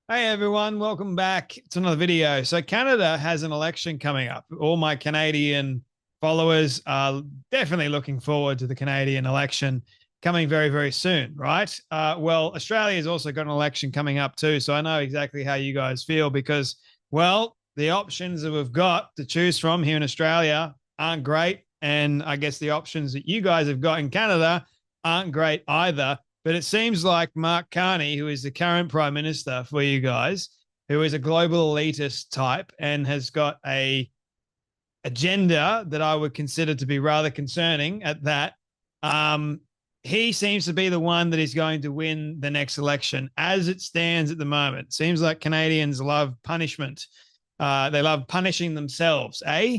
Hey everyone, welcome back to another video. So Canada has an election coming up. All my Canadian followers are definitely looking forward to the Canadian election coming very, very soon, right? Well, Australia's also got an election coming up too. So I know exactly how you guys feel because, well, the options that we've got to choose from here in Australia aren't great. And I guess the options that you guys have got in Canada aren't great either. But it seems like Mark Carney, who is the current prime minister for you guys, who is a global elitist type and has got a agenda that I would consider to be rather concerning at that. He seems to be the one that is going to win the next election as it stands at the moment. Seems like Canadians love punishment. They love punishing themselves, eh?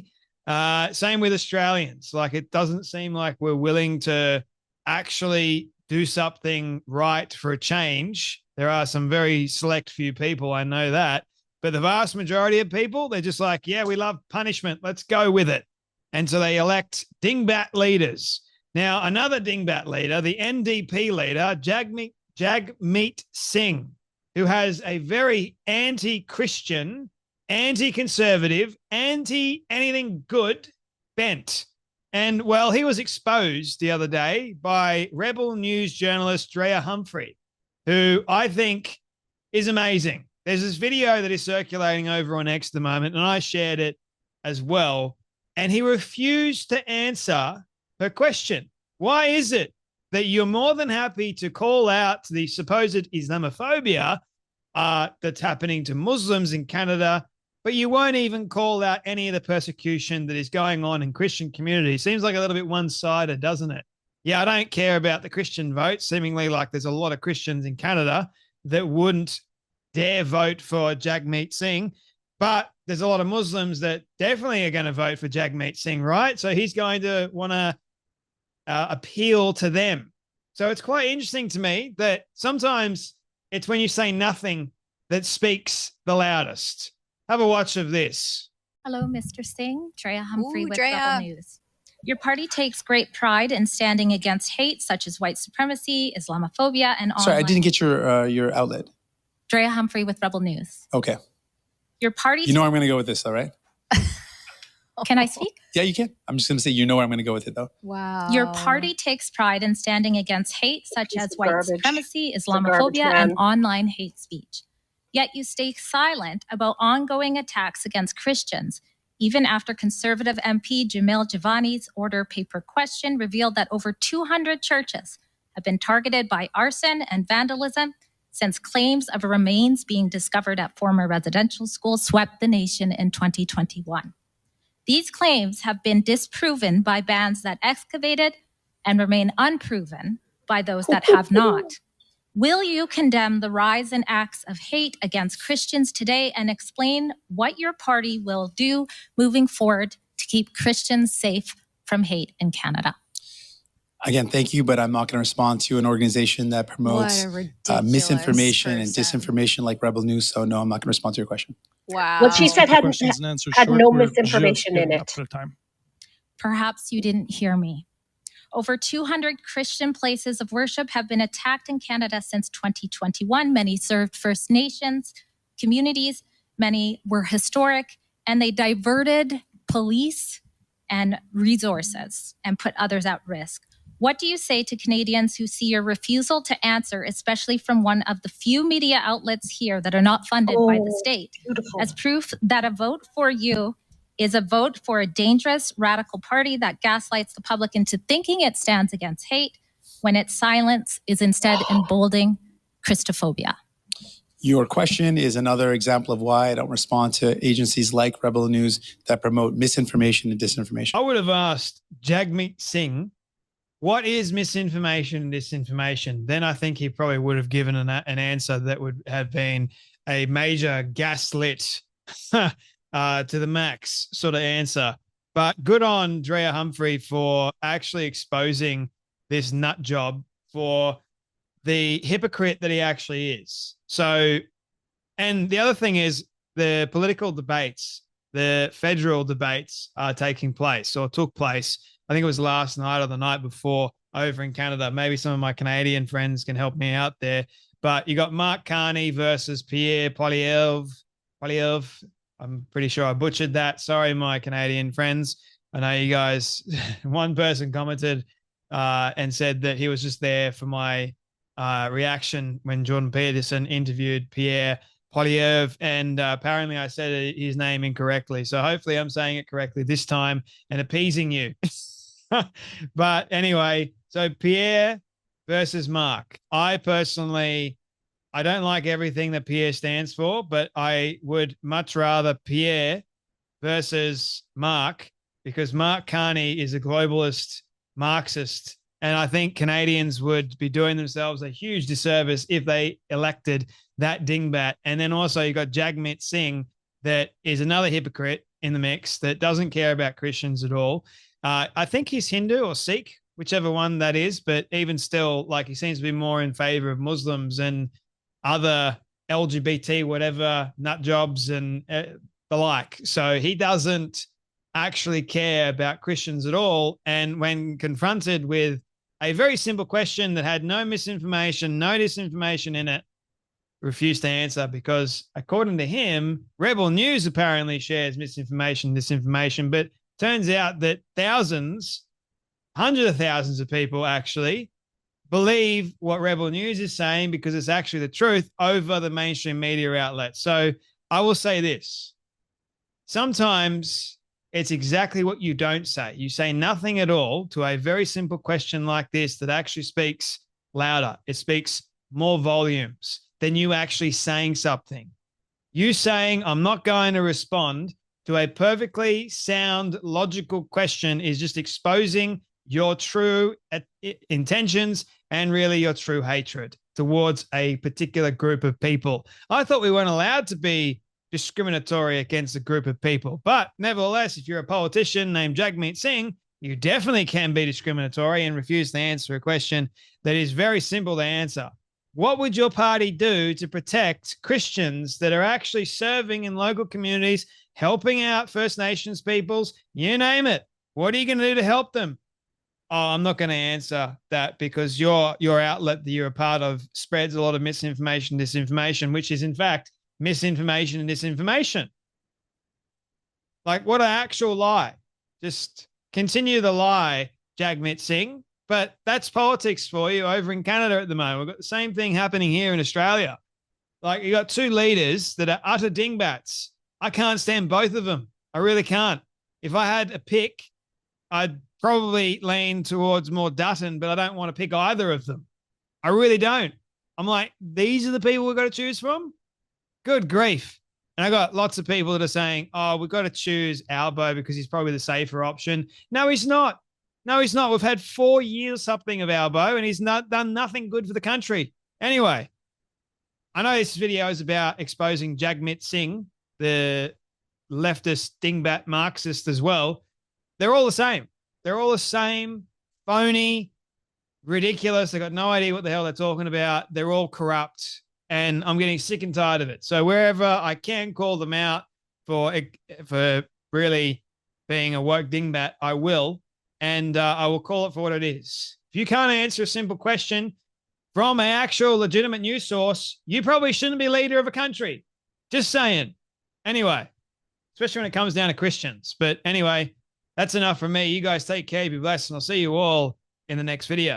Same with Australians. Like, it doesn't seem like we're willing to actually do something right for a change. There are some very select few people, I know that. But the vast majority of people, they're just like, yeah, we love punishment. Let's go with it. And so they elect dingbat leaders. Now, another dingbat leader, the NDP leader, Jagmeet Singh, who has a very anti-Christian, anti-conservative, anti-anything good bent. And, well, he was exposed the other day by Rebel News journalist Drea Humphrey, who I think is amazing. There's this video that is circulating over on X at the moment, and I shared it as well. And he refused to answer her question. Why is it that you're more than happy to call out the supposed Islamophobia that's happening to Muslims in Canada, but you won't even call out any of the persecution that is going on in Christian communities? Seems like a little bit one-sided, doesn't it? Yeah, I don't care about the Christian vote, seemingly like there's a lot of Christians in Canada that wouldn't dare vote for Jagmeet Singh, but there's a lot of Muslims that definitely are going to vote for Jagmeet Singh, right? So he's going to want to appeal to them. So it's quite interesting to me that sometimes it's when you say nothing that speaks the loudest. Have a watch of this. Hello, Mr. Singh. Drea Humphrey with Rebel News. Your party takes great pride in standing against hate such as white supremacy, Islamophobia, and online. Sorry, I didn't get your outlet. Drea Humphrey with Rebel News. Okay. Your party. You know where I'm going to go with this, all right? Can I speak? Yeah, you can. I'm just going to say you know where I'm going to go with it, though. Wow. Your party takes pride in standing against hate such as white supremacy, Islamophobia, and online hate speech. Yet you stay silent about ongoing attacks against Christians, even after conservative MP Jamil Javani's order paper question revealed that over 200 churches have been targeted by arson and vandalism since claims of remains being discovered at former residential schools swept the nation in 2021. These claims have been disproven by bands that excavated and remain unproven by those that have not. Will you condemn the rise in acts of hate against Christians today and explain what your party will do moving forward to keep Christians safe from hate in Canada? Again, thank you, but I'm not going to respond to an organization that promotes misinformation and disinformation like Rebel News. So no, I'm not going to respond to your question. Wow. What she said had no misinformation in it. Perhaps you didn't hear me. Over 200 Christian places of worship have been attacked in Canada since 2021. Many served First Nations communities. Many were historic, and they diverted police and resources and put others at risk. What do you say to Canadians who see your refusal to answer, especially from one of the few media outlets here that are not funded by the state, as proof that a vote for you is a vote for a dangerous radical party that gaslights the public into thinking it stands against hate when its silence is instead emboldening Christophobia? Your question is another example of why I don't respond to agencies like Rebel News that promote misinformation and disinformation. I would have asked Jagmeet Singh, what is misinformation and disinformation? Then I think he probably would have given an answer that would have been a major gaslit to the max sort of answer. But good on Drea Humphrey for actually exposing this nut job for the hypocrite that he actually is. So, and the other thing is the political debates, the federal debates are taking place or took place. I think it was last night or the night before over in Canada. Maybe some of my Canadian friends can help me out there. But you got Mark Carney versus Pierre Poilievre. I'm pretty sure I butchered that. Sorry, my Canadian friends. I know you guys, one person commented and said that he was just there for my reaction when Jordan Peterson interviewed Pierre Poilievre, and apparently I said his name incorrectly. So hopefully I'm saying it correctly this time and appeasing you. But anyway, so Pierre versus Mark. I personally, I don't like everything that Pierre stands for, but I would much rather Pierre versus Mark, because Mark Carney is a globalist Marxist. And I think Canadians would be doing themselves a huge disservice if they elected that dingbat. And then also you got Jagmeet Singh, that is another hypocrite in the mix that doesn't care about Christians at all. I think he's Hindu or Sikh, whichever one that is. But even still, like, he seems to be more in favor of Muslims and other LGBT, whatever, nut jobs and the like. So he doesn't actually care about Christians at all. And when confronted with a very simple question that had no misinformation, no disinformation in it, refused to answer, because according to him, Rebel News apparently shares misinformation, disinformation, but turns out that thousands, hundreds of thousands of people actually believe what Rebel News is saying because it's actually the truth over the mainstream media outlets. So I will say this. Sometimes it's exactly what you don't say. You say nothing at all to a very simple question like this that actually speaks louder. It speaks more volumes than you actually saying something. You saying, I'm not going to respond to a perfectly sound, logical question is just exposing your true intentions and really your true hatred towards a particular group of people. I thought we weren't allowed to be discriminatory against a group of people, but nevertheless, if you're a politician named Jagmeet Singh, you definitely can be discriminatory and refuse to answer a question that is very simple to answer. What would your party do to protect Christians that are actually serving in local communities, helping out First Nations peoples, you name it? What are you going to do to help them? Oh, I'm not going to answer that because your outlet that you're a part of spreads a lot of misinformation, disinformation, which is in fact misinformation and disinformation. Like, what an actual lie. Just continue the lie, Jagmeet Singh. But that's politics for you over in Canada at the moment. We've got the same thing happening here in Australia. Like, you got two leaders that are utter dingbats. I can't stand both of them. I really can't. If I had a pick, I'd probably lean towards more Dutton, but I don't want to pick either of them. I really don't. I'm like, these are the people we've got to choose from? Good grief. And I got lots of people that are saying, oh, we've got to choose Albo because he's probably the safer option. No, he's not. No, he's not. We've had 4 years something of Albo, and he's not done nothing good for the country. Anyway, I know this video is about exposing Jagmeet Singh, the leftist dingbat Marxist as well. They're all the same. They're all the same, phony, ridiculous. They got no idea what the hell they're talking about. They're all corrupt, and I'm getting sick and tired of it. So wherever I can call them out for really being a woke dingbat, I will. And I will call it for what it is. If you can't answer a simple question from an actual legitimate news source, you probably shouldn't be leader of a country. Just saying. Anyway, especially when it comes down to Christians. But anyway, that's enough from me. You guys take care, be blessed, and I'll see you all in the next video.